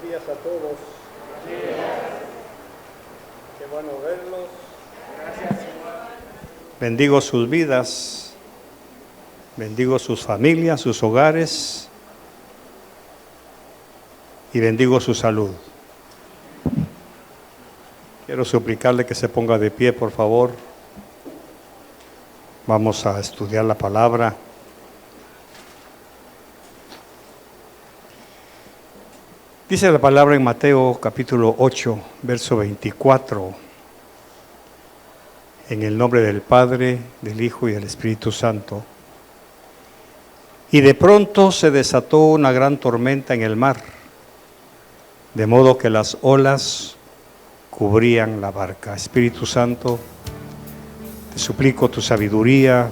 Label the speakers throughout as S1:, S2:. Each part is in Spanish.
S1: Buenos días a todos. Qué bueno verlos. Gracias, Señor. Bendigo sus vidas, bendigo sus familias, sus hogares y bendigo su salud. Quiero suplicarle que se ponga de pie, por favor. Vamos a estudiar la palabra. Dice la palabra en Mateo capítulo 8, verso 24. En el nombre del Padre, del Hijo y del Espíritu Santo. Y de pronto se desató una gran tormenta en el mar, de modo que las olas cubrían la barca. Espíritu Santo, te suplico tu sabiduría.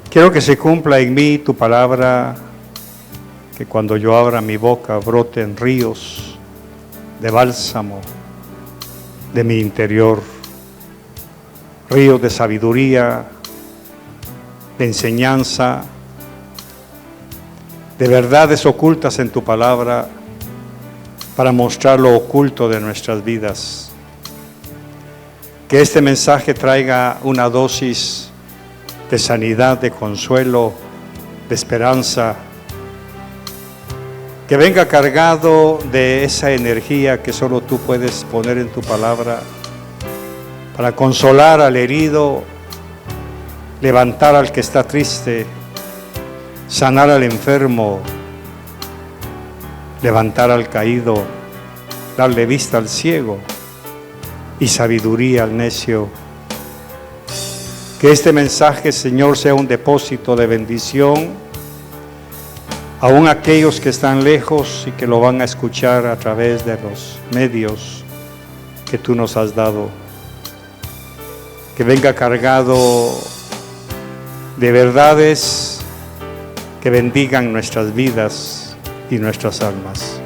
S1: Quiero que se cumpla en mí tu palabra, que cuando yo abra mi boca broten ríos de bálsamo de mi interior, ríos de sabiduría, de enseñanza, de verdades ocultas en tu palabra, para mostrar lo oculto de nuestras vidas. Que este mensaje traiga una dosis de sanidad, de consuelo, de esperanza, que venga cargado de esa energía que solo tú puedes poner en tu palabra para consolar al herido, levantar al que está triste, sanar al enfermo, levantar al caído, darle vista al ciego y sabiduría al necio. Que este mensaje, Señor, sea un depósito de bendición aún aquellos que están lejos y que lo van a escuchar a través de los medios que tú nos has dado. Que venga cargado de verdades que bendigan nuestras vidas y nuestras almas.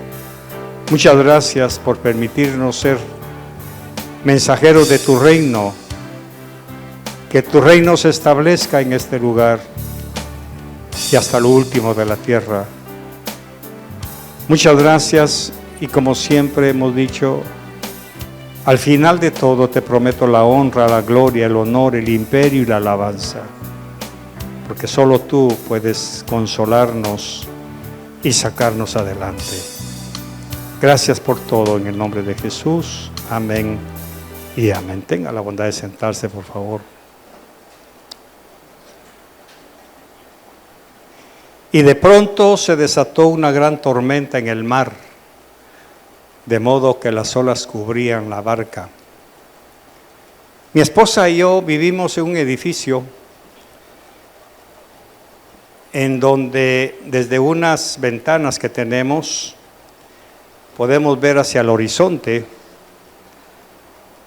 S1: Muchas gracias por permitirnos ser mensajeros de tu reino. Que tu reino se establezca en este lugar y hasta lo último de la tierra. Muchas gracias, y como siempre hemos dicho, al final de todo te prometo la honra, la gloria, el honor, el imperio y la alabanza, porque solo tú puedes consolarnos y sacarnos adelante. Gracias por todo, en el nombre de Jesús. Amén y amén. Tenga la bondad de sentarse, por favor. Y de pronto se desató una gran tormenta en el mar, de modo que las olas cubrían la barca. Mi esposa y yo vivimos en un edificio en donde desde unas ventanas que tenemos podemos ver hacia el horizonte,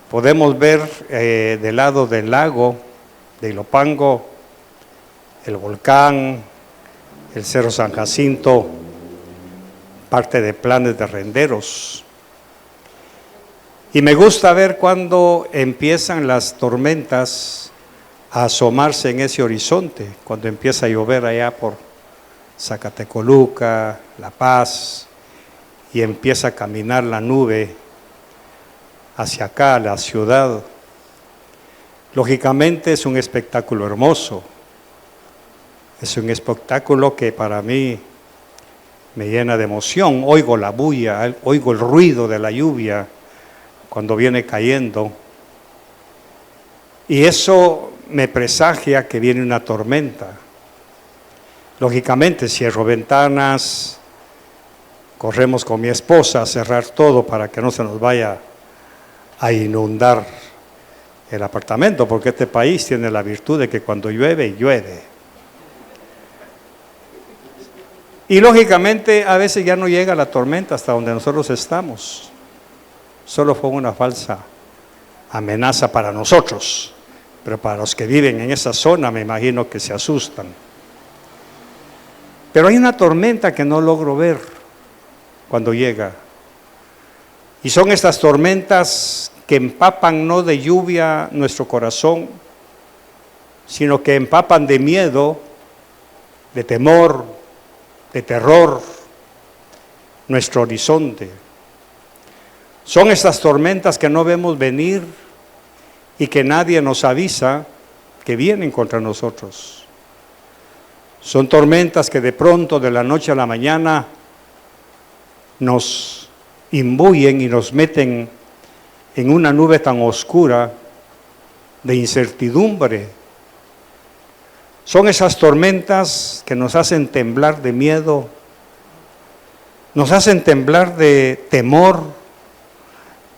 S1: podemos ver del lado del lago de Ilopango, el volcán, el Cerro San Jacinto, parte de Planes de Renderos. Y me gusta ver cuando empiezan las tormentas a asomarse en ese horizonte, cuando empieza a llover allá por Zacatecoluca, La Paz, y empieza a caminar la nube hacia acá, la ciudad. Lógicamente es un espectáculo hermoso. Es un espectáculo que para mí me llena de emoción. Oigo la bulla, oigo el ruido de la lluvia cuando viene cayendo. Y eso me presagia que viene una tormenta. Lógicamente cierro ventanas, corremos con mi esposa a cerrar todo para que no se nos vaya a inundar el apartamento, porque este país tiene la virtud de que cuando llueve, llueve. Y lógicamente a veces ya no llega la tormenta hasta donde nosotros estamos. Solo fue una falsa amenaza para nosotros, pero para los que viven en esa zona me imagino que se asustan. Pero hay una tormenta que no logro ver cuando llega. Y son estas tormentas que empapan no de lluvia nuestro corazón, sino que empapan de miedo, de temor, de terror, nuestro horizonte. Son estas tormentas que no vemos venir y que nadie nos avisa que vienen contra nosotros. Son tormentas que de pronto, de la noche a la mañana, nos imbuyen y nos meten en una nube tan oscura de incertidumbre. Son esas tormentas que nos hacen temblar de miedo, nos hacen temblar de temor,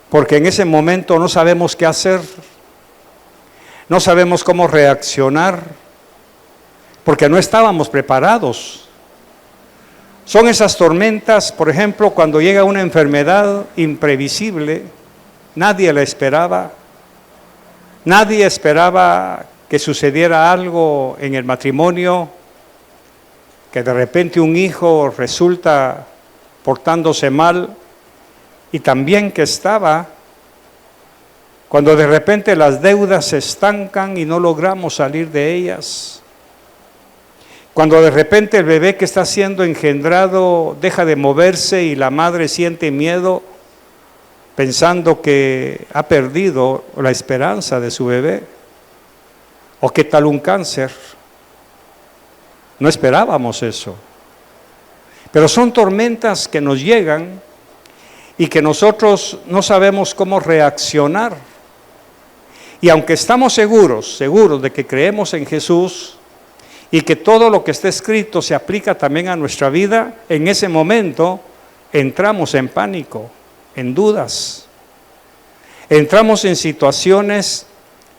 S1: porque en ese momento no sabemos qué hacer, no sabemos cómo reaccionar, porque no estábamos preparados. Son esas tormentas, por ejemplo, cuando llega una enfermedad imprevisible, nadie la esperaba. Nadie esperaba que sucediera algo en el matrimonio, que de repente un hijo resulta portándose mal, y también que estaba cuando de repente las deudas se estancan y no logramos salir de ellas. Cuando de repente el bebé que está siendo engendrado deja de moverse y la madre siente miedo pensando que ha perdido la esperanza de su bebé. ¿O qué tal un cáncer? No esperábamos eso. Pero son tormentas que nos llegan y que nosotros no sabemos cómo reaccionar. Y aunque estamos seguros de que creemos en Jesús y que todo lo que está escrito se aplica también a nuestra vida, en ese momento entramos en pánico, en dudas. Entramos en situaciones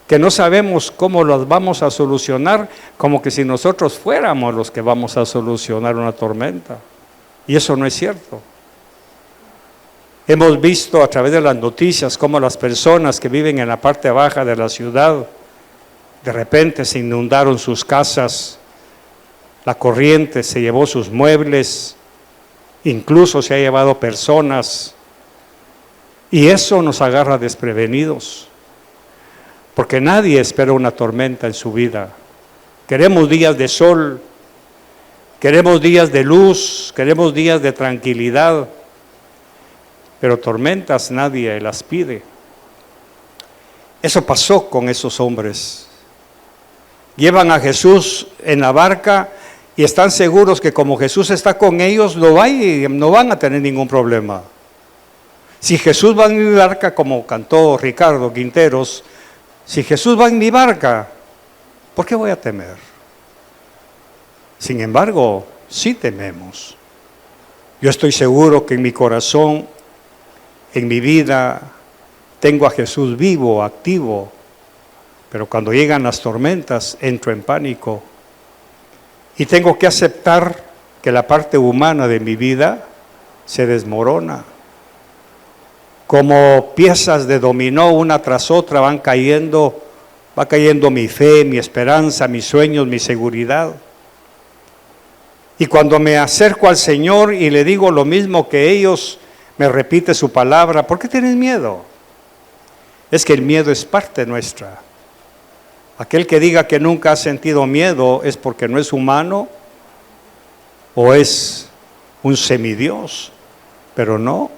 S1: que no sabemos cómo las vamos a solucionar, como que si nosotros fuéramos los que vamos a solucionar una tormenta. Y eso no es cierto. Hemos visto a través de las noticias cómo las personas que viven en la parte baja de la ciudad, de repente se inundaron sus casas, la corriente se llevó sus muebles, incluso se ha llevado personas, y eso nos agarra desprevenidos, porque nadie espera una tormenta en su vida. Queremos días de sol, queremos días de luz, queremos días de tranquilidad, pero tormentas nadie las pide. Eso pasó con esos hombres. Llevan a Jesús en la barca y están seguros que como Jesús está con ellos, no van a tener ningún problema. Si Jesús va en mi barca, como cantó Ricardo Quinteros, si Jesús va en mi barca, ¿por qué voy a temer? Sin embargo, sí tememos. Yo estoy seguro que en mi corazón, en mi vida, tengo a Jesús vivo, activo, pero cuando llegan las tormentas entro en pánico y tengo que aceptar que la parte humana de mi vida se desmorona. Como piezas de dominó, una tras otra va cayendo mi fe, mi esperanza, mis sueños, mi seguridad. Y cuando me acerco al Señor y le digo lo mismo que ellos, me repite su palabra. ¿Por qué tienes miedo? Es que el miedo es parte nuestra. Aquel que diga que nunca ha sentido miedo es porque no es humano o es un semidios, pero no.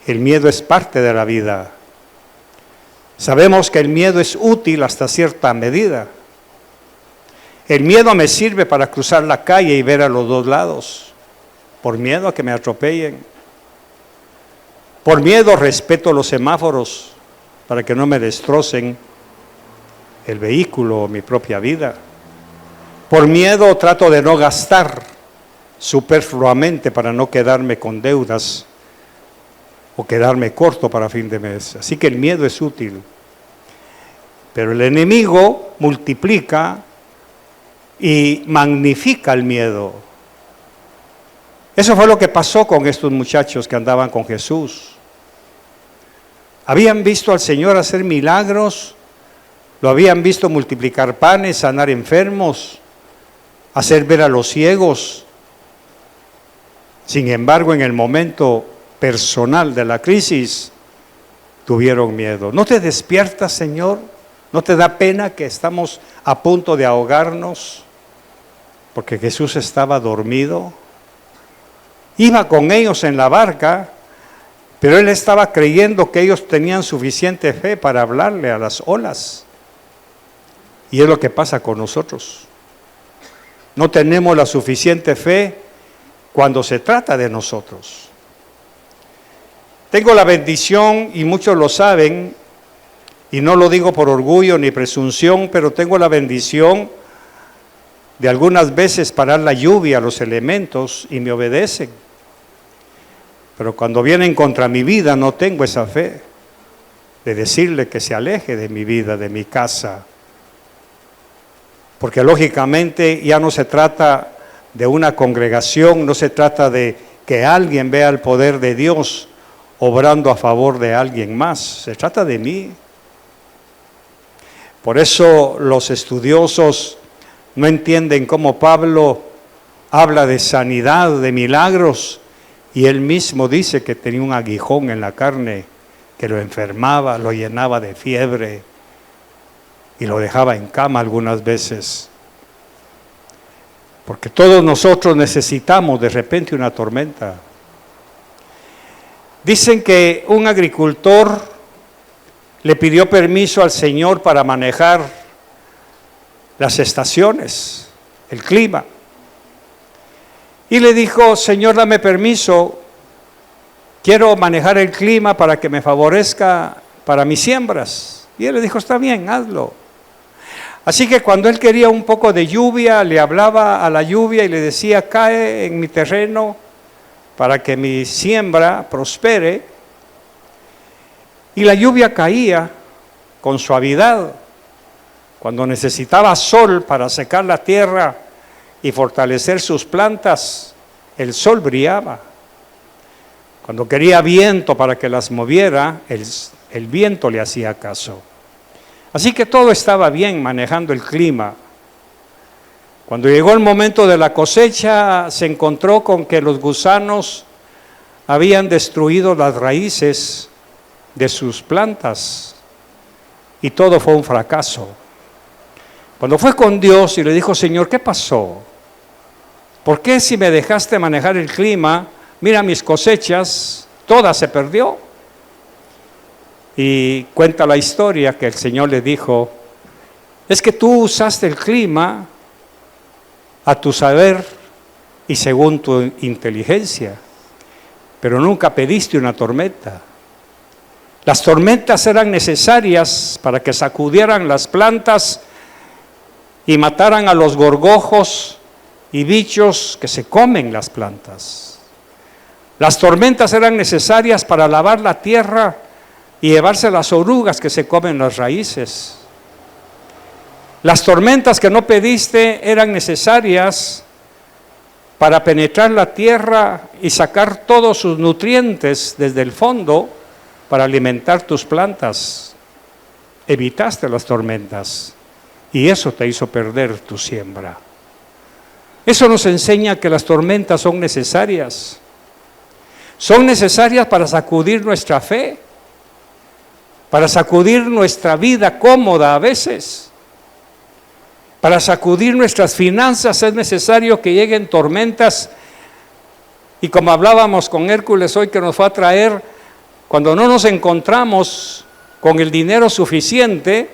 S1: El miedo es parte de la vida. Sabemos que el miedo es útil hasta cierta medida. El miedo me sirve para cruzar la calle y ver a los dos lados, por miedo a que me atropellen. Por miedo respeto los semáforos para que no me destrocen el vehículo o mi propia vida. Por miedo trato de no gastar superfluamente para no quedarme con deudas o quedarme corto para fin de mes. Así que el miedo es útil. Pero el enemigo multiplica y magnifica el miedo. Eso fue lo que pasó con estos muchachos que andaban con Jesús. Habían visto al Señor hacer milagros, lo habían visto multiplicar panes, sanar enfermos, hacer ver a los ciegos. Sin embargo, en el momento personal de la crisis, tuvieron miedo. ¿No te despiertas, Señor? ¿No te da pena que estamos a punto de ahogarnos? Porque Jesús estaba dormido. Iba con ellos en la barca, pero él estaba creyendo que ellos tenían suficiente fe para hablarle a las olas. Y es lo que pasa con nosotros. No tenemos la suficiente fe cuando se trata de nosotros. Tengo la bendición, y muchos lo saben, y no lo digo por orgullo ni presunción, pero tengo la bendición de algunas veces parar la lluvia, los elementos, y me obedecen. Pero cuando vienen contra mi vida no tengo esa fe de decirle que se aleje de mi vida, de mi casa. Porque lógicamente ya no se trata de una congregación, no se trata de que alguien vea el poder de Dios obrando a favor de alguien más, se trata de mí. Por eso los estudiosos no entienden cómo Pablo habla de sanidad, de milagros, y él mismo dice que tenía un aguijón en la carne que lo enfermaba, lo llenaba de fiebre y lo dejaba en cama algunas veces. Porque todos nosotros necesitamos de repente una tormenta. Dicen que un agricultor le pidió permiso al Señor para manejar las estaciones, el clima. Y le dijo: Señor, dame permiso, quiero manejar el clima para que me favorezca para mis siembras. Y él le dijo: está bien, hazlo. Así que cuando él quería un poco de lluvia, le hablaba a la lluvia y le decía: cae en mi terreno para que mi siembra prospere. Y la lluvia caía con suavidad. Cuando necesitaba sol para secar la tierra y fortalecer sus plantas, el sol brillaba. Cuando quería viento para que las moviera, el viento le hacía caso. Así que todo estaba bien manejando el clima. Cuando llegó el momento de la cosecha, se encontró con que los gusanos habían destruido las raíces de sus plantas y todo fue un fracaso. Cuando fue con Dios y le dijo: Señor, ¿qué pasó? ¿Por qué si me dejaste manejar el clima, mira mis cosechas, toda se perdió? Y cuenta la historia que el Señor le dijo: es que tú usaste el clima a tu saber y según tu inteligencia, pero nunca pediste una tormenta. Las tormentas eran necesarias para que sacudieran las plantas y mataran a los gorgojos y bichos que se comen las plantas. Las tormentas eran necesarias para lavar la tierra y llevarse las orugas que se comen las raíces. Las tormentas que no pediste eran necesarias para penetrar la tierra y sacar todos sus nutrientes desde el fondo para alimentar tus plantas. Evitaste las tormentas y eso te hizo perder tu siembra. Eso nos enseña que las tormentas son necesarias. Son necesarias para sacudir nuestra fe, para sacudir nuestra vida cómoda a veces. Para sacudir nuestras finanzas es necesario que lleguen tormentas. Y como hablábamos con Hércules hoy que nos fue a traer, cuando no nos encontramos con el dinero suficiente,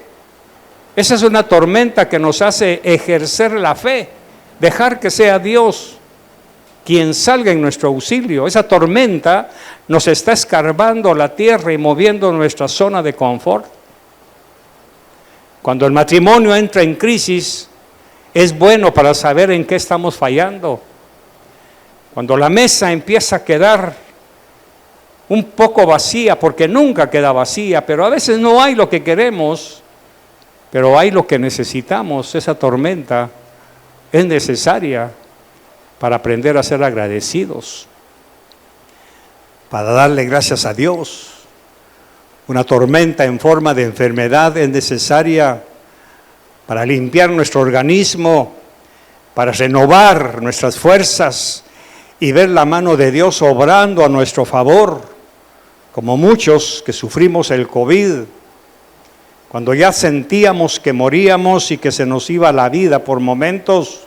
S1: esa es una tormenta que nos hace ejercer la fe, dejar que sea Dios quien salga en nuestro auxilio. Esa tormenta nos está escarbando la tierra y moviendo nuestra zona de confort. Cuando el matrimonio entra en crisis, es bueno para saber en qué estamos fallando. Cuando la mesa empieza a quedar un poco vacía, porque nunca queda vacía, pero a veces no hay lo que queremos, pero hay lo que necesitamos. Esa tormenta es necesaria para aprender a ser agradecidos, para darle gracias a Dios. Una tormenta en forma de enfermedad es necesaria para limpiar nuestro organismo, para renovar nuestras fuerzas y ver la mano de Dios obrando a nuestro favor, como muchos que sufrimos el COVID, cuando ya sentíamos que moríamos y que se nos iba la vida por momentos,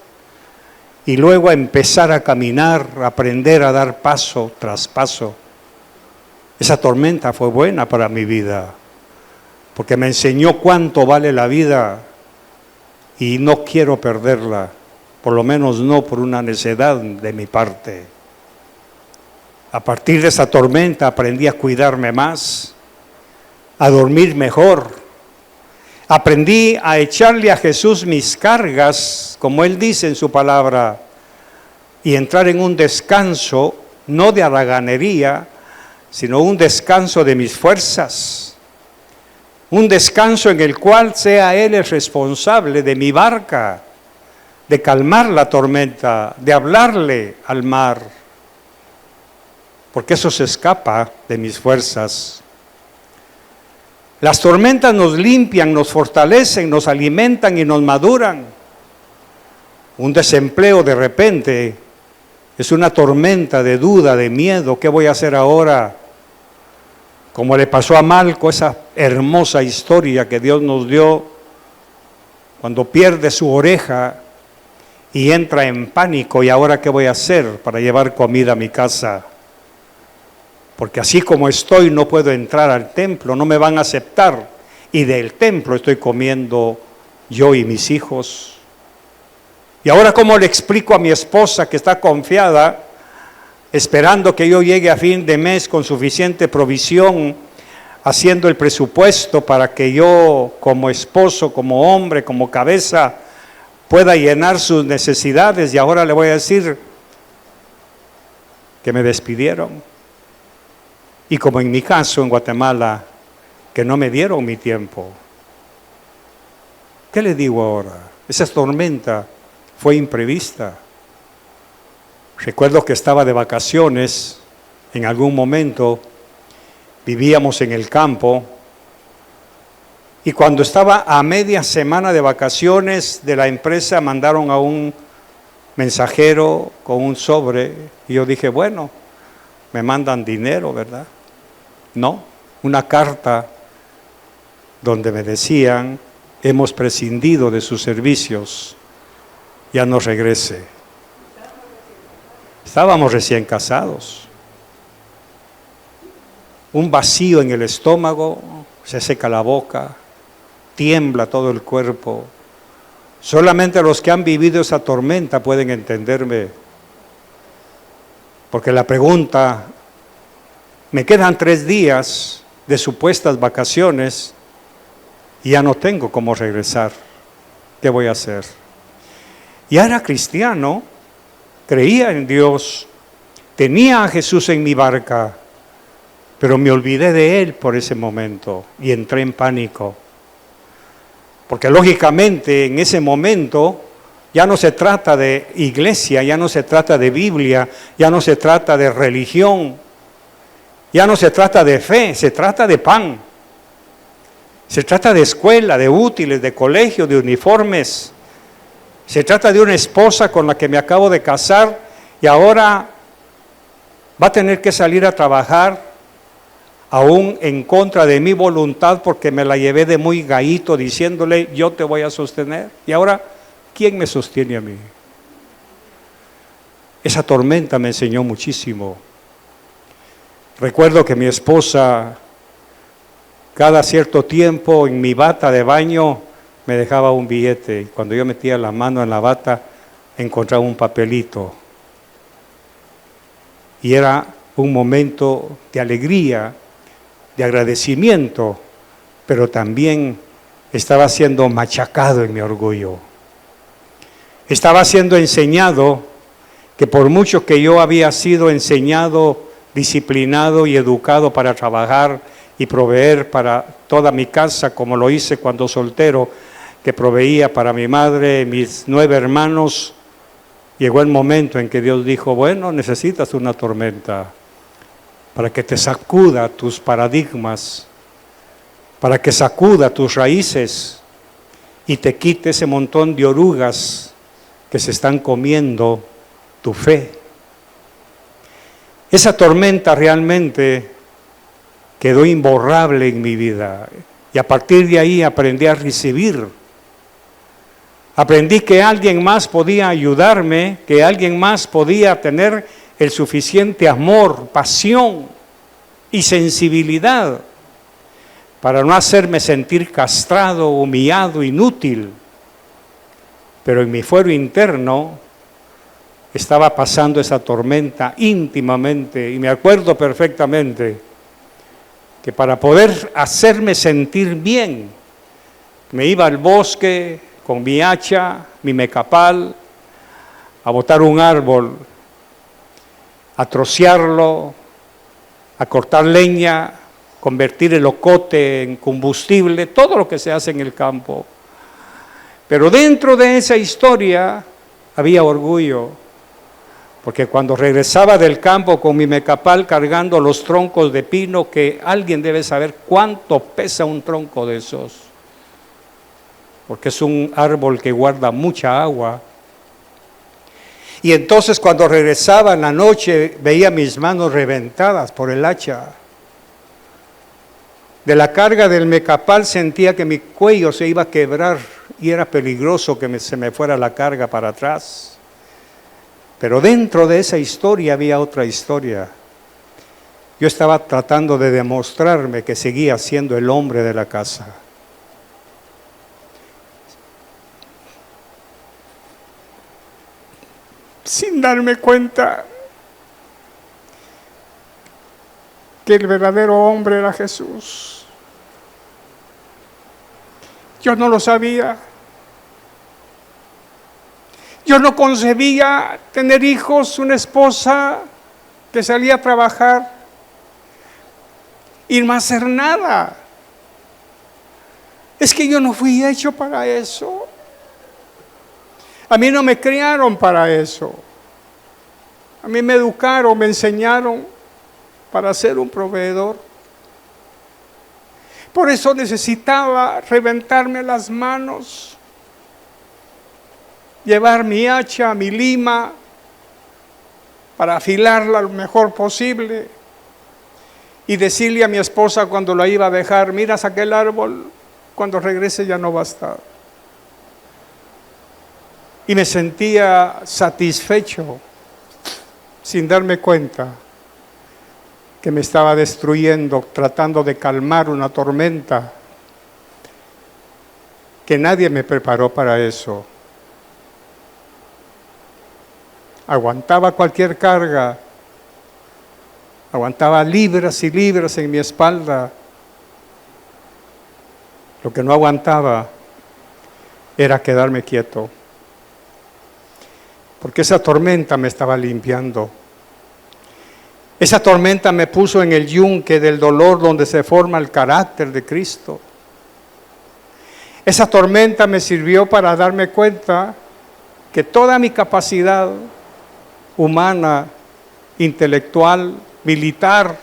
S1: y luego a empezar a caminar, a aprender a dar paso tras paso. Esa tormenta fue buena para mi vida, porque me enseñó cuánto vale la vida y no quiero perderla, por lo menos no por una necedad de mi parte. A partir de esa tormenta aprendí a cuidarme más, a dormir mejor. Aprendí a echarle a Jesús mis cargas, como Él dice en su palabra, y entrar en un descanso, no de haraganería, sino un descanso de mis fuerzas. Un descanso en el cual sea Él el responsable de mi barca, de calmar la tormenta, de hablarle al mar, porque eso se escapa de mis fuerzas. Las tormentas nos limpian, nos fortalecen, nos alimentan y nos maduran. Un desempleo de repente es una tormenta de duda, de miedo. ¿Qué voy a hacer ahora? Como le pasó a Malco, esa hermosa historia que Dios nos dio cuando pierde su oreja y entra en pánico. ¿Y ahora qué voy a hacer para llevar comida a mi casa? Porque así como estoy no puedo entrar al templo, no me van a aceptar. Y del templo estoy comiendo yo y mis hijos. Y ahora ¿cómo le explico a mi esposa que está confiada, esperando que yo llegue a fin de mes con suficiente provisión, haciendo el presupuesto para que yo como esposo, como hombre, como cabeza, pueda llenar sus necesidades? Y ahora le voy a decir que me despidieron. Y como en mi caso en Guatemala, que no me dieron mi tiempo. ¿Qué le digo ahora? Esa tormenta fue imprevista. Recuerdo que estaba de vacaciones en algún momento, vivíamos en el campo, y cuando estaba a media semana de vacaciones de la empresa, mandaron a un mensajero con un sobre, y yo dije, bueno, me mandan dinero, ¿verdad? No, una carta donde me decían, hemos prescindido de sus servicios, ya no regrese. Estábamos recién casados. Un vacío en el estómago, se seca la boca, tiembla todo el cuerpo. Solamente los que han vivido esa tormenta pueden entenderme. Porque la pregunta, me quedan 3 días de supuestas vacaciones y ya no tengo cómo regresar. ¿Qué voy a hacer? Ya era cristiano, creía en Dios, tenía a Jesús en mi barca, pero me olvidé de Él por ese momento y entré en pánico. Porque lógicamente en ese momento ya no se trata de iglesia, ya no se trata de Biblia, ya no se trata de religión, ya no se trata de fe, se trata de pan. Se trata de escuela, de útiles, de colegio, de uniformes. Se trata de una esposa con la que me acabo de casar y ahora va a tener que salir a trabajar aún en contra de mi voluntad porque me la llevé de muy gallito diciéndole yo te voy a sostener. Y ahora, ¿quién me sostiene a mí? Esa tormenta me enseñó muchísimo. Recuerdo que mi esposa cada cierto tiempo en mi bata de baño me dejaba un billete y cuando yo metía la mano en la bata encontraba un papelito. Y era un momento de alegría, de agradecimiento, pero también estaba siendo machacado en mi orgullo. Estaba siendo enseñado que por mucho que yo había sido enseñado, disciplinado y educado para trabajar y proveer para toda mi casa, como lo hice cuando soltero, que proveía para mi madre, mis 9 hermanos, llegó el momento en que Dios dijo, bueno, necesitas una tormenta para que te sacuda tus paradigmas, para que sacuda tus raíces y te quite ese montón de orugas que se están comiendo tu fe. Esa tormenta realmente quedó imborrable en mi vida y a partir de ahí aprendí a recibir Aprendí que alguien más podía ayudarme, que alguien más podía tener el suficiente amor, pasión y sensibilidad para no hacerme sentir castrado, humillado, inútil. Pero en mi fuero interno estaba pasando esa tormenta íntimamente y me acuerdo perfectamente que para poder hacerme sentir bien, me iba al bosque con mi hacha, mi mecapal, a botar un árbol, a trocearlo, a cortar leña, convertir el ocote en combustible, todo lo que se hace en el campo. Pero dentro de esa historia había orgullo, porque cuando regresaba del campo con mi mecapal cargando los troncos de pino, que alguien debe saber cuánto pesa un tronco de esos, porque es un árbol que guarda mucha agua. Y entonces cuando regresaba en la noche veía mis manos reventadas por el hacha. De la carga del mecapal sentía que mi cuello se iba a quebrar y era peligroso que se me fuera la carga para atrás. Pero dentro de esa historia había otra historia. Yo estaba tratando de demostrarme que seguía siendo el hombre de la casa. Sin darme cuenta que el verdadero hombre era Jesús. Yo no lo sabía. Yo no concebía tener hijos, una esposa que salía a trabajar y no hacer nada. Es que yo no fui hecho para eso. A mí no me criaron para eso. A mí me educaron, me enseñaron para ser un proveedor. Por eso necesitaba reventarme las manos, llevar mi hacha, mi lima, para afilarla lo mejor posible y decirle a mi esposa cuando la iba a dejar: miras aquel árbol, cuando regrese ya no va a estar. Y me sentía satisfecho, sin darme cuenta que me estaba destruyendo, tratando de calmar una tormenta, que nadie me preparó para eso. Aguantaba cualquier carga, aguantaba libras y libras en mi espalda. Lo que no aguantaba era quedarme quieto, porque esa tormenta me estaba limpiando. Esa tormenta me puso en el yunque del dolor donde se forma el carácter de Cristo. Esa tormenta me sirvió para darme cuenta que toda mi capacidad humana, intelectual, militar,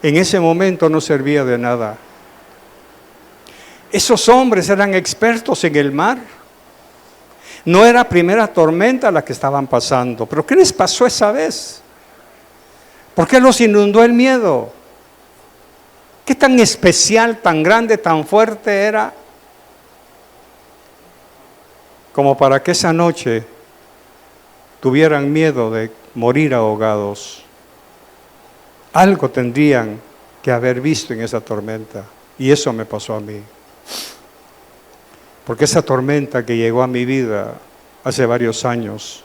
S1: en ese momento no servía de nada. Esos hombres eran expertos en el mar. No era primera tormenta la que estaban pasando. ¿Pero qué les pasó esa vez? ¿Por qué los inundó el miedo? ¿Qué tan especial, tan grande, tan fuerte era como para que esa noche tuvieran miedo de morir ahogados? Algo tendrían que haber visto en esa tormenta, y eso me pasó a mí. Porque esa tormenta que llegó a mi vida hace varios años,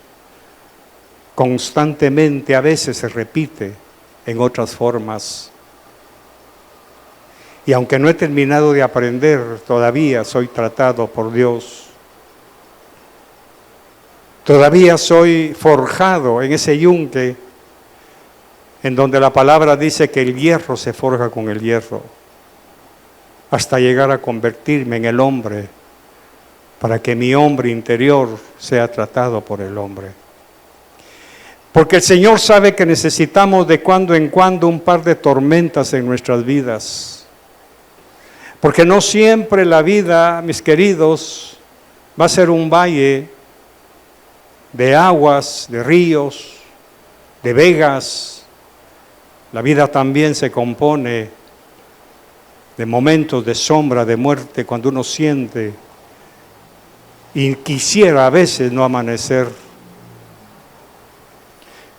S1: constantemente a veces se repite en otras formas. Y aunque no he terminado de aprender, todavía soy tratado por Dios. Todavía soy forjado en ese yunque en donde la palabra dice que el hierro se forja con el hierro, hasta llegar a convertirme en el hombre, para que mi hombre interior sea tratado por el hombre. Porque el Señor sabe que necesitamos de cuando en cuando un par de tormentas en nuestras vidas. Porque no siempre la vida, mis queridos, va a ser un valle de aguas, de ríos, de vegas. La vida también se compone de momentos de sombra, de muerte, cuando uno siente y quisiera a veces no amanecer.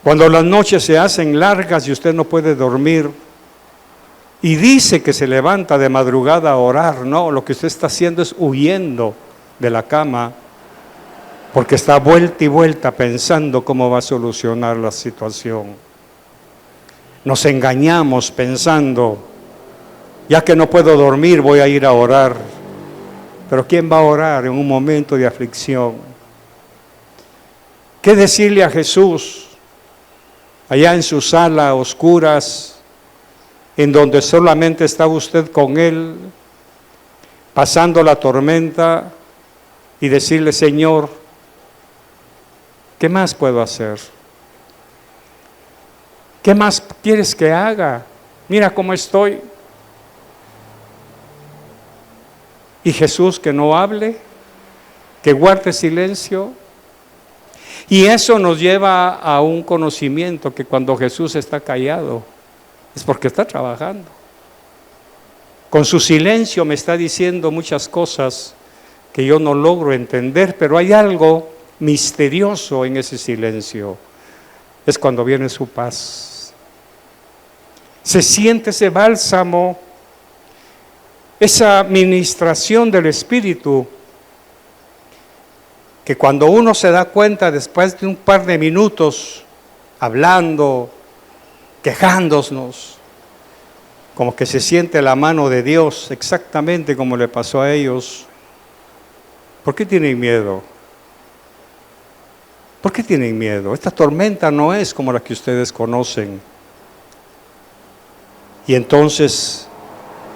S1: Cuando las noches se hacen largas y usted no puede dormir y dice que se levanta de madrugada a orar, no, lo que usted está haciendo es huyendo de la cama porque está vuelta y vuelta pensando cómo va a solucionar la situación. Nos engañamos pensando, ya que no puedo dormir voy a ir a orar. Pero ¿quién va a orar en un momento de aflicción? ¿Qué decirle a Jesús allá en su sala a oscuras, en donde solamente está usted con Él, pasando la tormenta, y decirle: Señor, ¿qué más puedo hacer? ¿Qué más quieres que haga? Mira cómo estoy. Y Jesús que no hable, que guarde silencio. Y eso nos lleva a un conocimiento que cuando Jesús está callado es porque está trabajando. Con su silencio me está diciendo muchas cosas que yo no logro entender, pero hay algo misterioso en ese silencio. Es cuando viene su paz. Se siente ese bálsamo, esa ministración del Espíritu, que cuando uno se da cuenta después de un par de minutos hablando, quejándonos, como que se siente la mano de Dios, exactamente como le pasó a ellos. ¿Por qué tienen miedo? ¿Por qué tienen miedo? Esta tormenta no es como la que ustedes conocen. Y entonces,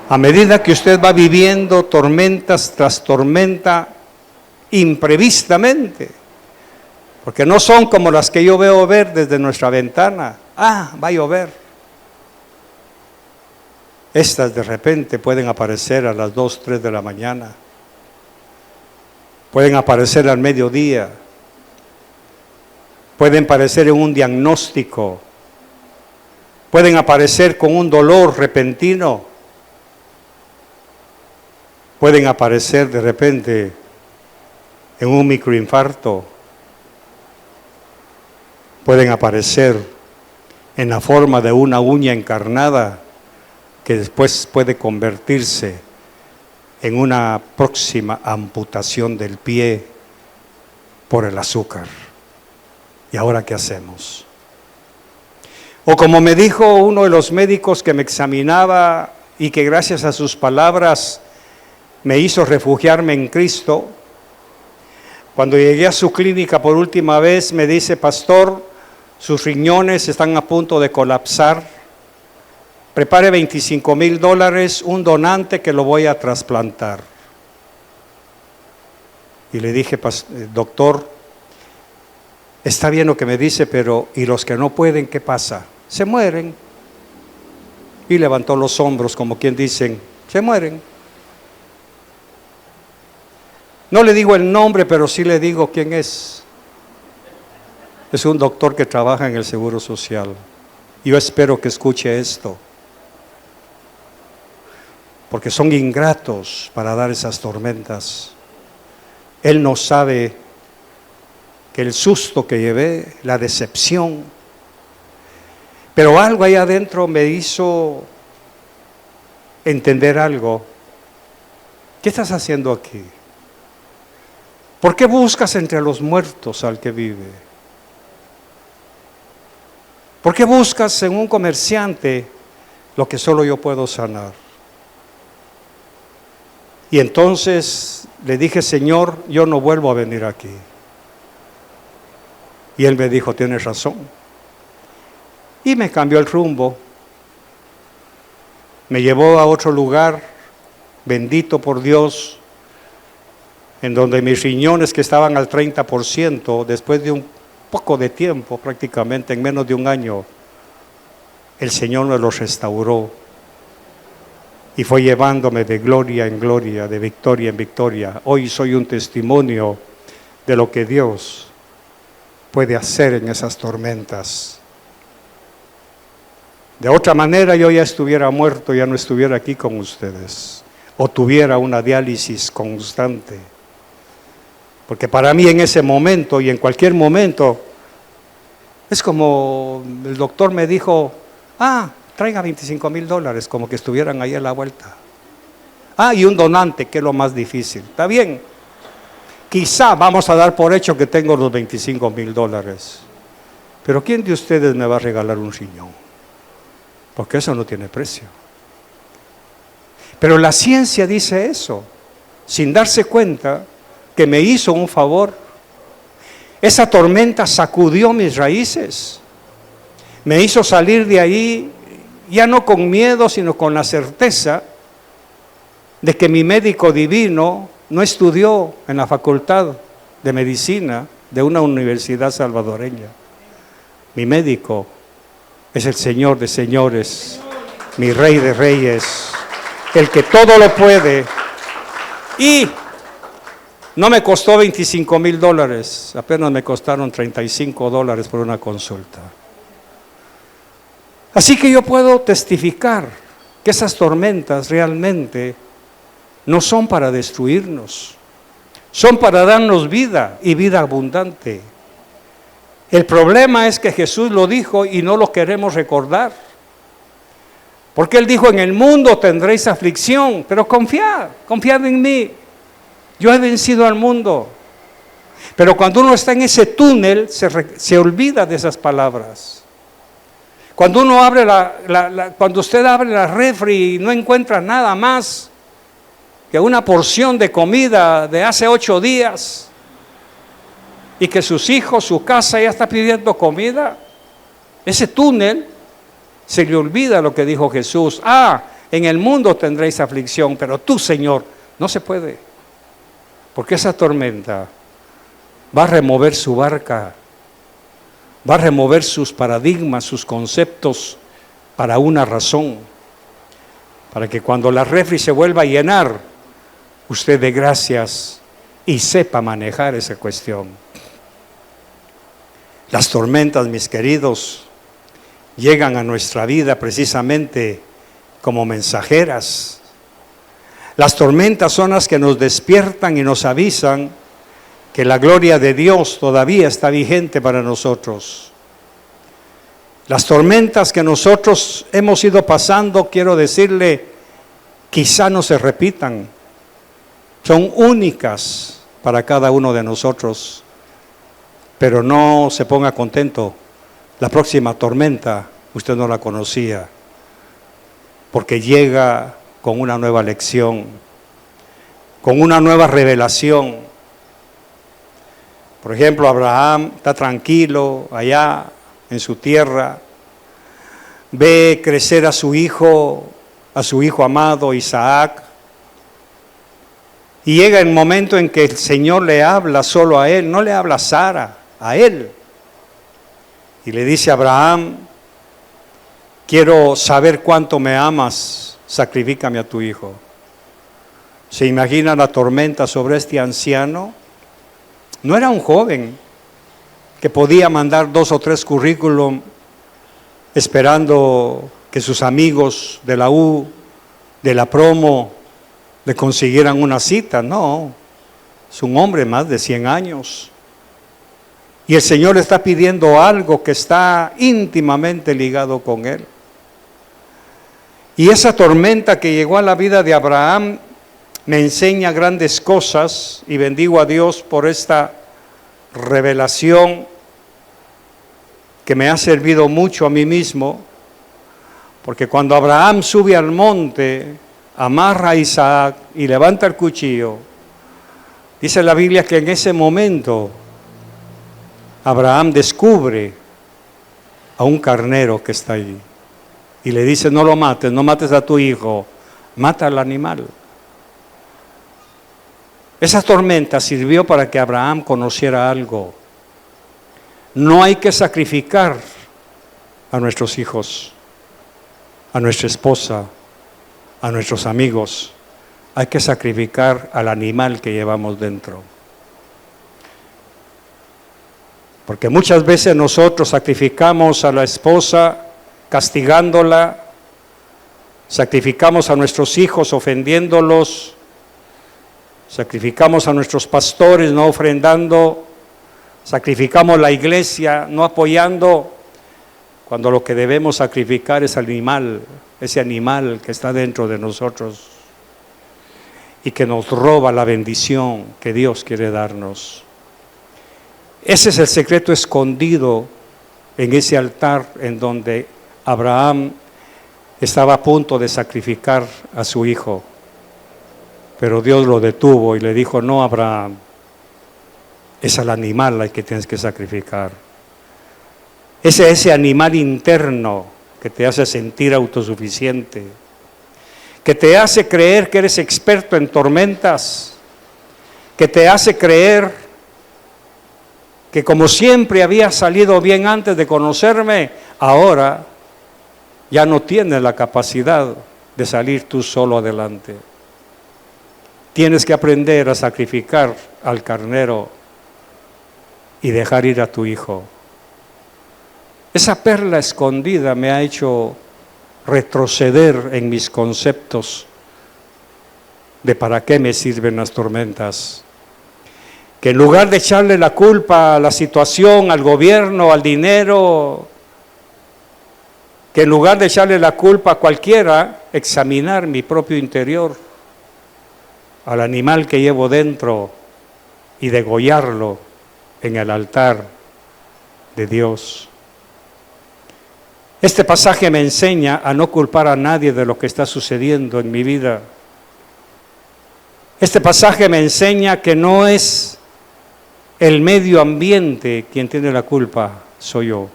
S1: a medida que usted va viviendo tormentas tras tormenta, imprevistamente, porque no son como las que yo veo ver desde nuestra ventana. Va a llover. Estas de repente pueden aparecer a las 2, 3 de la mañana. Pueden aparecer al mediodía. Pueden aparecer en un diagnóstico. Pueden aparecer con un dolor repentino. Pueden aparecer de repente en un microinfarto. Pueden aparecer en la forma de una uña encarnada que después puede convertirse en una próxima amputación del pie por el azúcar. ¿Y ahora qué hacemos? O como me dijo uno de los médicos que me examinaba y que gracias a sus palabras me hizo refugiarme en Cristo, cuando llegué a su clínica por última vez me dice: pastor, sus riñones están a punto de colapsar, prepare $25,000, un donante que lo voy a trasplantar. Y le dije: doctor, está bien lo que me dice, pero ¿y los que no pueden, qué pasa? Se mueren. Y levantó los hombros como quien dicen: se mueren. No le digo el nombre, pero sí le digo quién es. Es un doctor que trabaja en el Seguro Social. Yo espero que escuche esto, porque son ingratos para dar esas tormentas. Él no sabe que el susto que llevé, la decepción, pero algo ahí adentro me hizo entender algo. ¿Qué estás haciendo aquí? ¿Por qué buscas entre los muertos al que vive? ¿Por qué buscas en un comerciante lo que solo yo puedo sanar? Y entonces le dije: Señor, yo no vuelvo a venir aquí. Y él me dijo: tienes razón. Y me cambió el rumbo. Me llevó a otro lugar, bendito por Dios, en donde mis riñones, que estaban al 30%, después de un poco de tiempo, prácticamente en menos de un año, el Señor me los restauró y fue llevándome de gloria en gloria, de victoria en victoria. Hoy soy un testimonio de lo que Dios puede hacer en esas tormentas. De otra manera yo ya estuviera muerto, ya no estuviera aquí con ustedes, o tuviera una diálisis constante. Porque para mí en ese momento y en cualquier momento, es como el doctor me dijo, traiga $25,000, como que estuvieran ahí a la vuelta. Y un donante, que es lo más difícil. Está bien, quizá vamos a dar por hecho que tengo los $25,000. Pero ¿quién de ustedes me va a regalar un riñón? Porque eso no tiene precio. Pero la ciencia dice eso, sin darse cuenta que me hizo un favor. Esa tormenta sacudió mis raíces, me hizo salir de ahí, ya no con miedo, sino con la certeza de que mi médico divino no estudió en la facultad de medicina de una universidad salvadoreña. Mi médico es el Señor de señores, mi Rey de reyes, el que todo lo puede. Y no me costó $25,000, apenas me costaron $35 por una consulta. Así que yo puedo testificar que esas tormentas realmente no son para destruirnos, son para darnos vida y vida abundante. El problema es que Jesús lo dijo y no lo queremos recordar. Porque Él dijo, en el mundo tendréis aflicción, pero confiad en mí. Yo he vencido al mundo. Pero cuando uno está en ese túnel, se olvida de esas palabras. Cuando uno abre cuando usted abre la refri y no encuentra nada más que una porción de comida de hace 8 días, y que sus hijos, su casa ya está pidiendo comida, ese túnel se le olvida lo que dijo Jesús. En el mundo tendréis aflicción, pero tú, Señor, no se puede. Porque esa tormenta va a remover su barca, va a remover sus paradigmas, sus conceptos, para una razón. Para que cuando la refri se vuelva a llenar, usted dé gracias y sepa manejar esa cuestión. Las tormentas, mis queridos, llegan a nuestra vida precisamente como mensajeras. Las tormentas son las que nos despiertan y nos avisan que la gloria de Dios todavía está vigente para nosotros. Las tormentas que nosotros hemos ido pasando, quiero decirle, quizá no se repitan. Son únicas para cada uno de nosotros. Pero no se ponga contento. La próxima tormenta usted no la conocía, porque llega con una nueva lección, con una nueva revelación. Por ejemplo, Abraham está tranquilo allá en su tierra, ve crecer a su hijo amado Isaac, y llega el momento en que el Señor le habla solo a él, no le habla a Sara, a él. Y le dice a Abraham, quiero saber cuánto me amas, sacrifícame a tu hijo. ¿Se imagina la tormenta sobre este anciano? No era un joven que podía mandar 2 o 3 currículum esperando que sus amigos de la U, de la promo, le consiguieran una cita. No, es un hombre más de 100 años. Y el Señor le está pidiendo algo que está íntimamente ligado con él. Y esa tormenta que llegó a la vida de Abraham me enseña grandes cosas, y bendigo a Dios por esta revelación que me ha servido mucho a mí mismo, porque cuando Abraham sube al monte, amarra a Isaac y levanta el cuchillo, dice la Biblia que en ese momento Abraham descubre a un carnero que está allí y le dice, no lo mates, no mates a tu hijo, mata al animal. Esa tormenta sirvió para que Abraham conociera algo. No hay que sacrificar a nuestros hijos, a nuestra esposa, a nuestros amigos. Hay que sacrificar al animal que llevamos dentro. Porque muchas veces nosotros sacrificamos a la esposa castigándola, sacrificamos a nuestros hijos ofendiéndolos, Sacrificamos a nuestros pastores no ofrendando, sacrificamos la iglesia no apoyando, cuando lo que debemos sacrificar es animal, ese animal que está dentro de nosotros y que nos roba la bendición que Dios quiere darnos. Ese es el secreto escondido en ese altar en donde Abraham estaba a punto de sacrificar a su hijo. Pero Dios lo detuvo y le dijo: no, Abraham, es al animal al que tienes que sacrificar. Ese animal interno que te hace sentir autosuficiente, que te hace creer que eres experto en tormentas, que te hace creer que como siempre había salido bien antes de conocerme, ahora ya no tienes la capacidad de salir tú solo adelante. Tienes que aprender a sacrificar al carnero y dejar ir a tu hijo. Esa perla escondida me ha hecho retroceder en mis conceptos de para qué me sirven las tormentas. Que en lugar de echarle la culpa a la situación, al gobierno, al dinero, que en lugar de echarle la culpa a cualquiera, examinar mi propio interior, al animal que llevo dentro y degollarlo en el altar de Dios. Este pasaje me enseña a no culpar a nadie de lo que está sucediendo en mi vida. Este pasaje me enseña que no es el medio ambiente quien tiene la culpa, soy yo.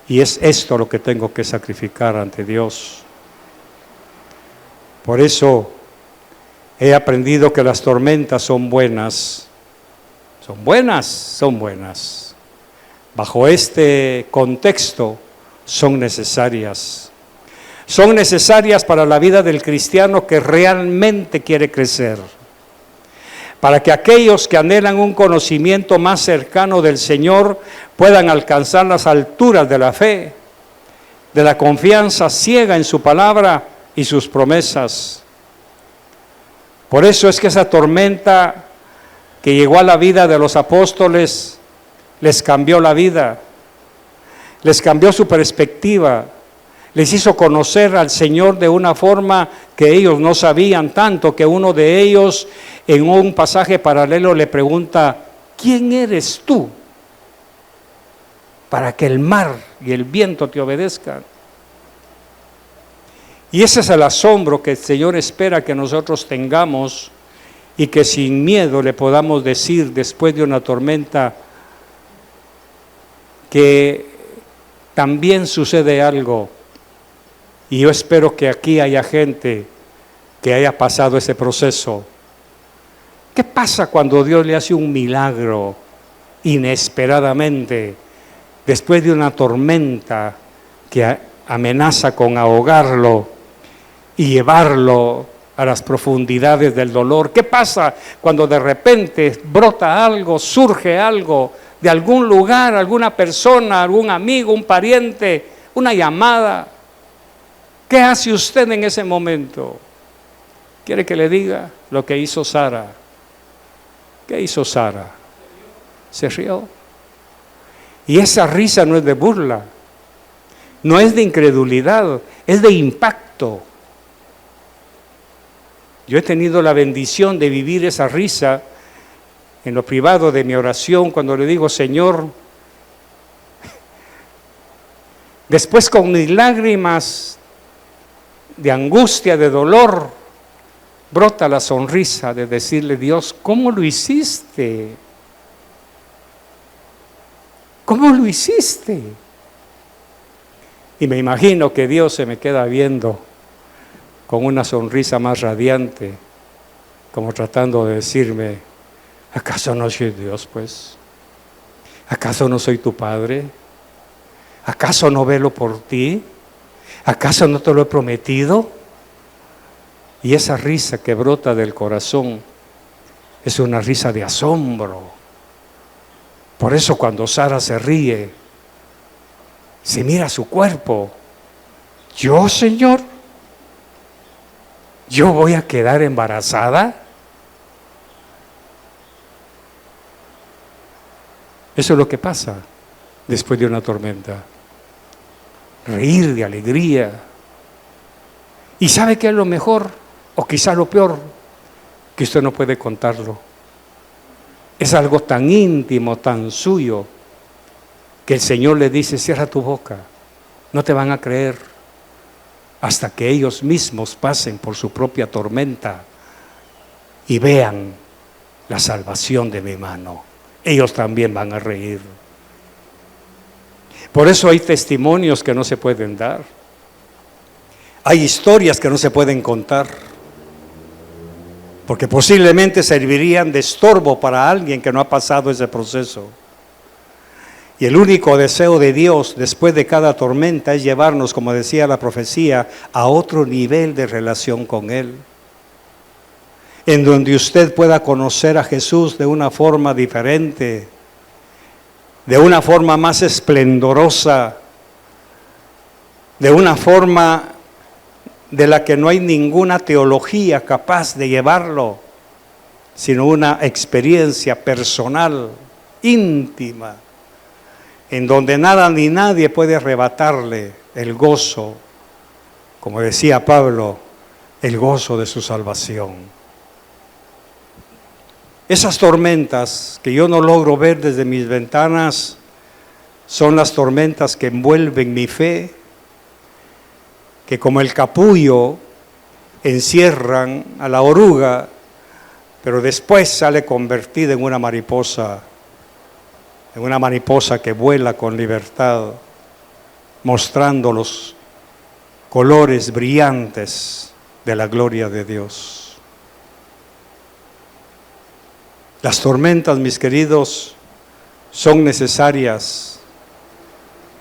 S1: Y es esto lo que tengo que sacrificar ante Dios. Por eso he aprendido que las tormentas son buenas. Son buenas, son buenas. Bajo este contexto son necesarias. Son necesarias para la vida del cristiano que realmente quiere crecer. Para que aquellos que anhelan un conocimiento más cercano del Señor puedan alcanzar las alturas de la fe, de la confianza ciega en su palabra y sus promesas. Por eso es que esa tormenta que llegó a la vida de los apóstoles les cambió la vida, les cambió su perspectiva, les hizo conocer al Señor de una forma que ellos no sabían, tanto que uno de ellos en un pasaje paralelo le pregunta: ¿quién eres tú para que el mar y el viento te obedezcan? Y ese es el asombro que el Señor espera que nosotros tengamos y que sin miedo le podamos decir después de una tormenta que también sucede algo. Y yo espero que aquí haya gente que haya pasado ese proceso. ¿Qué pasa cuando Dios le hace un milagro inesperadamente después de una tormenta que amenaza con ahogarlo y llevarlo a las profundidades del dolor? ¿Qué pasa cuando de repente brota algo, surge algo de algún lugar, alguna persona, algún amigo, un pariente, una llamada? ¿Qué hace usted en ese momento? ¿Quiere que le diga lo que hizo Sara? ¿Qué hizo Sara? Se rió. Y esa risa no es de burla, no es de incredulidad, es de impacto. Yo he tenido la bendición de vivir esa risa en lo privado de mi oración, cuando le digo: Señor, después con mis lágrimas de angustia, de dolor, brota la sonrisa de decirle: Dios, ¿cómo lo hiciste? ¿Cómo lo hiciste? Y me imagino que Dios se me queda viendo con una sonrisa más radiante, como tratando de decirme: ¿acaso no soy Dios, pues? ¿Acaso no soy tu Padre? ¿Acaso no velo por ti? ¿Acaso no te lo he prometido? Y esa risa que brota del corazón es una risa de asombro. Por eso cuando Sara se ríe, se mira su cuerpo. ¿Yo, Señor? ¿Yo voy a quedar embarazada? Eso es lo que pasa después de una tormenta. Reír de alegría. ¿Y sabe qué es lo mejor? O quizá lo peor, que usted no puede contarlo. Es algo tan íntimo, tan suyo, que el Señor le dice, cierra tu boca, no te van a creer, hasta que ellos mismos pasen por su propia tormenta y vean la salvación de mi mano. Ellos también van a reír. Por eso hay testimonios que no se pueden dar. Hay historias que no se pueden contar, porque posiblemente servirían de estorbo para alguien que no ha pasado ese proceso. Y el único deseo de Dios después de cada tormenta es llevarnos, como decía la profecía, a otro nivel de relación con Él, en donde usted pueda conocer a Jesús de una forma diferente, de una forma más esplendorosa, de una forma de la que no hay ninguna teología capaz de llevarlo, sino una experiencia personal, íntima, en donde nada ni nadie puede arrebatarle el gozo, como decía Pablo, el gozo de su salvación. Esas tormentas que yo no logro ver desde mis ventanas son las tormentas que envuelven mi fe, que como el capullo encierran a la oruga, pero después sale convertida en una mariposa que vuela con libertad, mostrando los colores brillantes de la gloria de Dios. Las tormentas, mis queridos, son necesarias,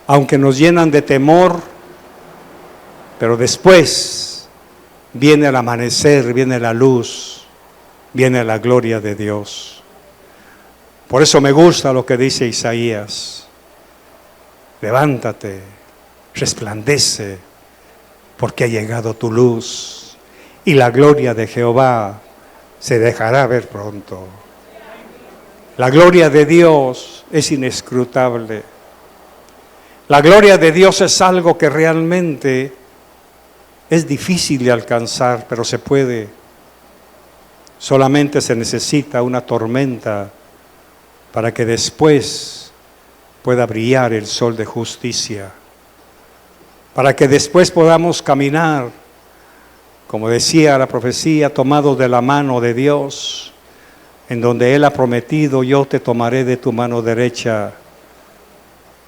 S1: aunque nos llenan de temor, pero después viene el amanecer, viene la luz, viene la gloria de Dios. Por eso me gusta lo que dice Isaías. Levántate, resplandece, porque ha llegado tu luz, y la gloria de Jehová se dejará ver pronto. La gloria de Dios es inescrutable. La gloria de Dios es algo que realmente es difícil de alcanzar, pero se puede. Solamente se necesita una tormenta para que después pueda brillar el sol de justicia, para que después podamos caminar, como decía la profecía, tomados de la mano de Dios, en donde Él ha prometido, yo te tomaré de tu mano derecha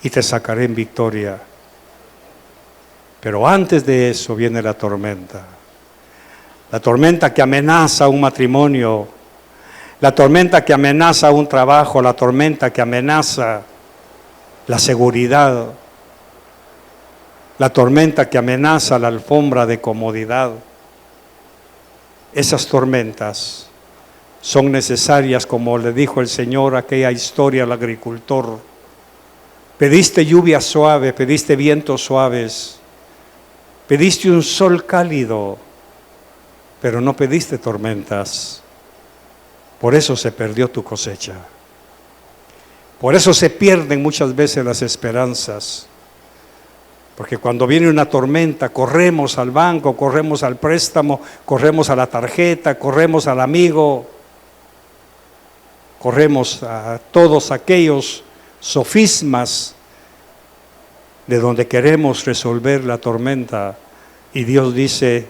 S1: y te sacaré en victoria. Pero antes de eso viene la tormenta que amenaza un matrimonio, la tormenta que amenaza un trabajo, la tormenta que amenaza la seguridad, la tormenta que amenaza la alfombra de comodidad. Esas tormentas son necesarias, como le dijo el Señor aquella historia al agricultor. Pediste lluvia suave, pediste vientos suaves, pediste un sol cálido, pero no pediste tormentas. Por eso se perdió tu cosecha. Por eso se pierden muchas veces las esperanzas. Porque cuando viene una tormenta, corremos al banco, corremos al préstamo, corremos a la tarjeta, corremos al amigo, corremos a todos aquellos sofismas de donde queremos resolver la tormenta. Y Dios dice,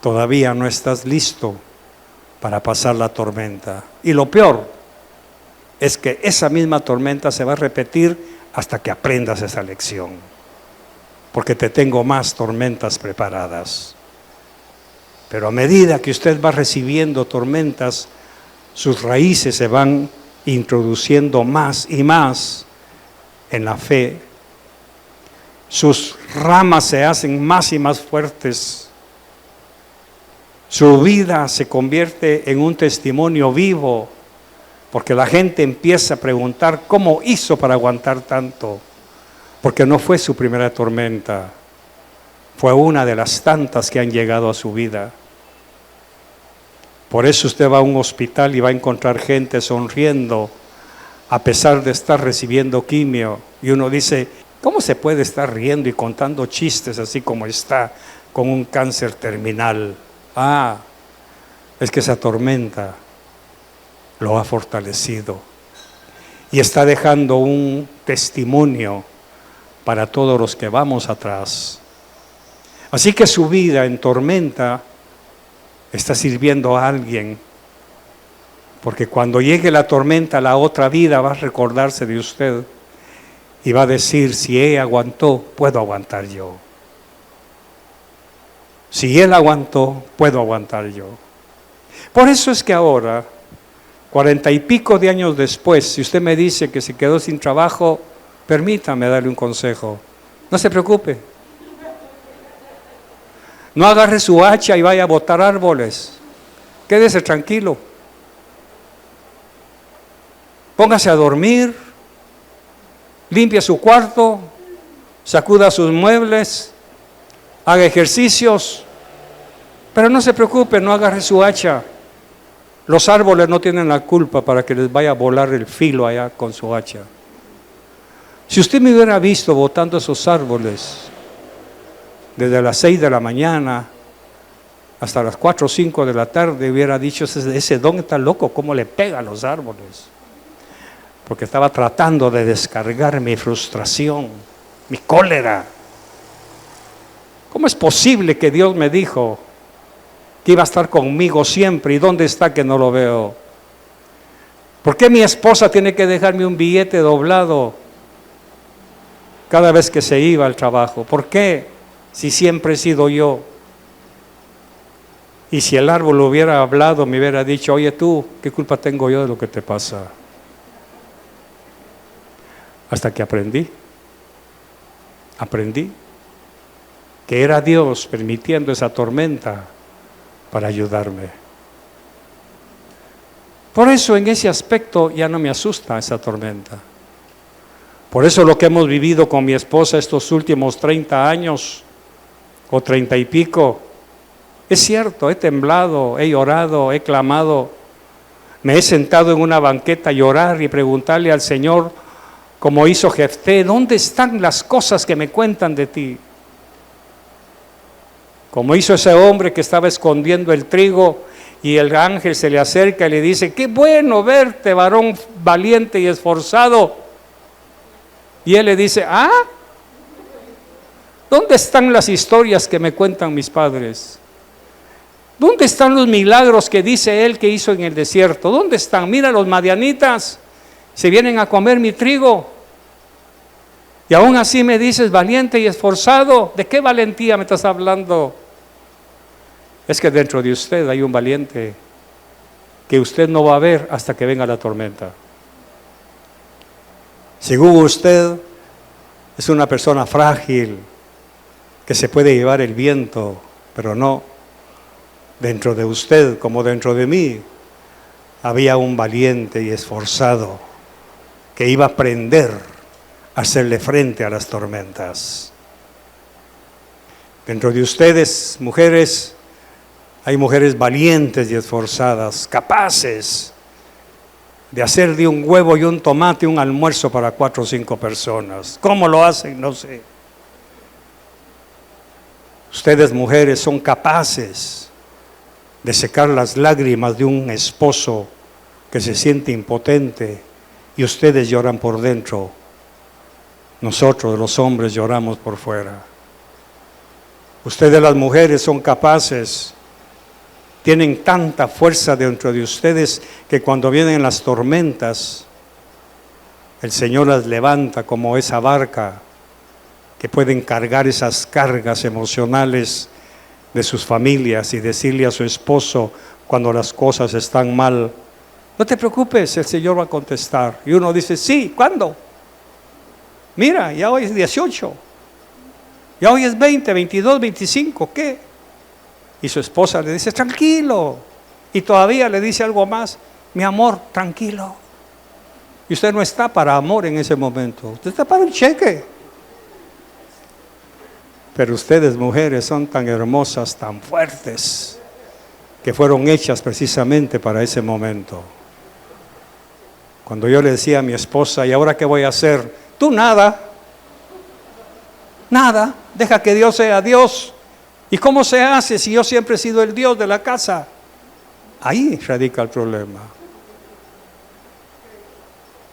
S1: todavía no estás listo para pasar la tormenta. Y lo peor es que esa misma tormenta se va a repetir hasta que aprendas esa lección. Porque te tengo más tormentas preparadas. Pero a medida que usted va recibiendo tormentas, sus raíces se van introduciendo más y más en la fe. Sus ramas se hacen más y más fuertes. Su vida se convierte en un testimonio vivo, porque la gente empieza a preguntar cómo hizo para aguantar tanto, porque no fue su primera tormenta, fue una de las tantas que han llegado a su vida. Por eso usted va a un hospital y va a encontrar gente sonriendo a pesar de estar recibiendo quimio. Y uno dice, ¿cómo se puede estar riendo y contando chistes así como está con un cáncer terminal? Es que esa tormenta lo ha fortalecido y está dejando un testimonio para todos los que vamos atrás. Así que su vida en tormenta está sirviendo a alguien, porque cuando llegue la tormenta, la otra vida va a recordarse de usted y va a decir, si él aguantó, puedo aguantar yo. Si él aguantó, puedo aguantar yo. Por eso es que ahora, 40 y pico de años después, si usted me dice que se quedó sin trabajo, permítame darle un consejo. No se preocupe. No agarre su hacha y vaya a botar árboles. Quédese tranquilo. Póngase a dormir, limpie su cuarto, sacuda sus muebles, haga ejercicios, pero no se preocupe, no agarre su hacha. Los árboles no tienen la culpa para que les vaya a volar el filo allá con su hacha. Si usted me hubiera visto botando esos árboles desde las 6 de la mañana hasta las 4 o 5 de la tarde, hubiera dicho, ese don está loco, ¿cómo le pega a los árboles? Porque estaba tratando de descargar mi frustración, mi cólera. ¿Cómo es posible que Dios me dijo que iba a estar conmigo siempre? ¿Y dónde está que no lo veo? ¿Por qué mi esposa tiene que dejarme un billete doblado cada vez que se iba al trabajo? ¿Por qué? Si siempre he sido yo. Y si el árbol hubiera hablado, me hubiera dicho, oye tú, ¿qué culpa tengo yo de lo que te pasa? Hasta que aprendí que era Dios permitiendo esa tormenta para ayudarme. Por eso en ese aspecto ya no me asusta esa tormenta. Por eso lo que hemos vivido con mi esposa estos últimos 30 años, o 30 y pico, es cierto, he temblado, he llorado, he clamado, me he sentado en una banqueta a llorar y preguntarle al Señor, como hizo Jefté, ¿dónde están las cosas que me cuentan de ti? Como hizo ese hombre que estaba escondiendo el trigo y el ángel se le acerca y le dice, qué bueno verte, varón valiente y esforzado. Y él le dice, ¿dónde están las historias que me cuentan mis padres? ¿Dónde están los milagros que dice él que hizo en el desierto? ¿Dónde están? Mira, los madianitas se vienen a comer mi trigo. Y aún así me dices valiente y esforzado. ¿De qué valentía me estás hablando? Es que dentro de usted hay un valiente que usted no va a ver hasta que venga la tormenta. Según usted, es una persona frágil, que se puede llevar el viento, pero no. Dentro de usted, como dentro de mí, había un valiente y esforzado que iba a aprender a hacerle frente a las tormentas. Dentro de ustedes, mujeres, hay mujeres valientes y esforzadas, capaces de hacer de un huevo y un tomate un almuerzo para 4 o 5 personas. ¿Cómo lo hacen? No sé. Ustedes, mujeres, son capaces de secar las lágrimas de un esposo que se siente impotente y ustedes lloran por dentro. Nosotros, los hombres, lloramos por fuera. Ustedes, las mujeres, son capaces, tienen tanta fuerza dentro de ustedes que cuando vienen las tormentas, el Señor las levanta como esa barca que pueden cargar esas cargas emocionales de sus familias y decirle a su esposo cuando las cosas están mal, no te preocupes, el Señor va a contestar. Y uno dice, sí, ¿cuándo? Mira, ya hoy es 18, ya hoy es 20, 22, 25, ¿qué? Y su esposa le dice, tranquilo. Y todavía le dice algo más, mi amor, tranquilo. Y usted no está para amor en ese momento, usted está para un cheque. Pero ustedes, mujeres, son tan hermosas, tan fuertes, que fueron hechas precisamente para ese momento. Cuando yo le decía a mi esposa, ¿y ahora qué voy a hacer? Tú nada, nada, deja que Dios sea Dios. ¿Y cómo se hace si yo siempre he sido el Dios de la casa? Ahí radica el problema.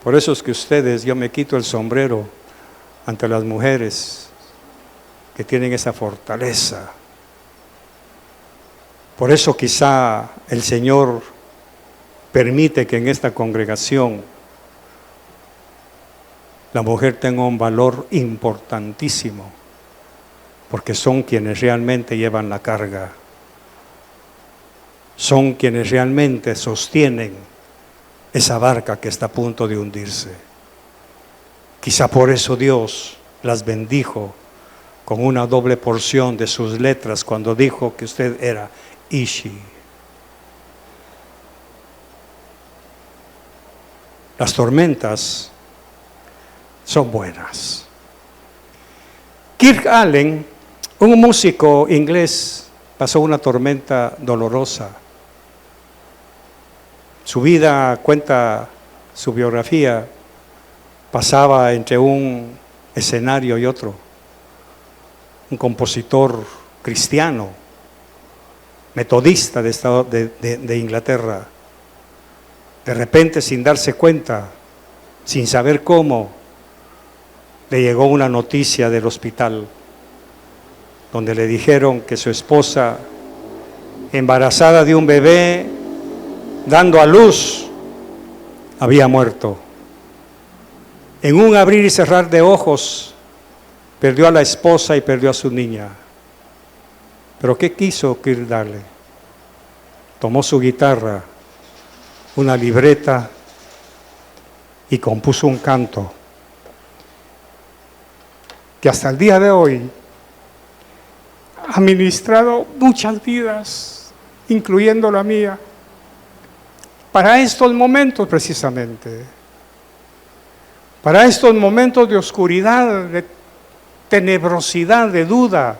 S1: Por eso es que ustedes, yo me quito el sombrero ante las mujeres que tienen esa fortaleza. Por eso quizá el Señor permite que en esta congregación la mujer tenga un valor importantísimo, porque son quienes realmente llevan la carga, son quienes realmente sostienen esa barca que está a punto de hundirse. Quizá por eso Dios las bendijo con una doble porción de sus letras cuando dijo que usted era Ishi. Las tormentas son buenas. Kirk Allen, un músico inglés, pasó una tormenta dolorosa. Su vida, cuenta su biografía, pasaba entre un escenario y otro. Un compositor cristiano, metodista de Inglaterra, de repente, sin darse cuenta, sin saber cómo, le llegó una noticia del hospital donde le dijeron que su esposa, embarazada de un bebé, dando a luz, había muerto. En un abrir y cerrar de ojos, perdió a la esposa y perdió a su niña. ¿Pero qué quiso Kirk darle? Tomó su guitarra, una libreta y compuso un canto que hasta el día de hoy ha ministrado muchas vidas, incluyendo la mía, para estos momentos precisamente, para estos momentos de oscuridad, de tenebrosidad, de duda.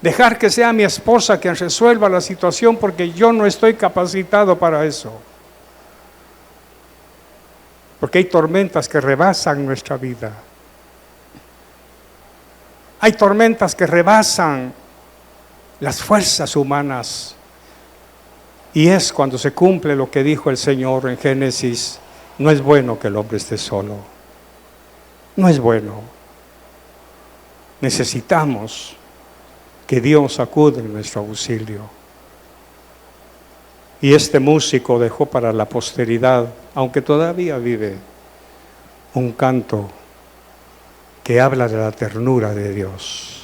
S1: Dejar que sea mi esposa quien resuelva la situación porque yo no estoy capacitado para eso. Porque hay tormentas que rebasan nuestra vida. Hay tormentas que rebasan las fuerzas humanas. Y es cuando se cumple lo que dijo el Señor en Génesis: no es bueno que el hombre esté solo. No es bueno. Necesitamos que Dios acude en nuestro auxilio. Y este músico dejó para la posteridad, aunque todavía vive, un canto que habla de la ternura de Dios.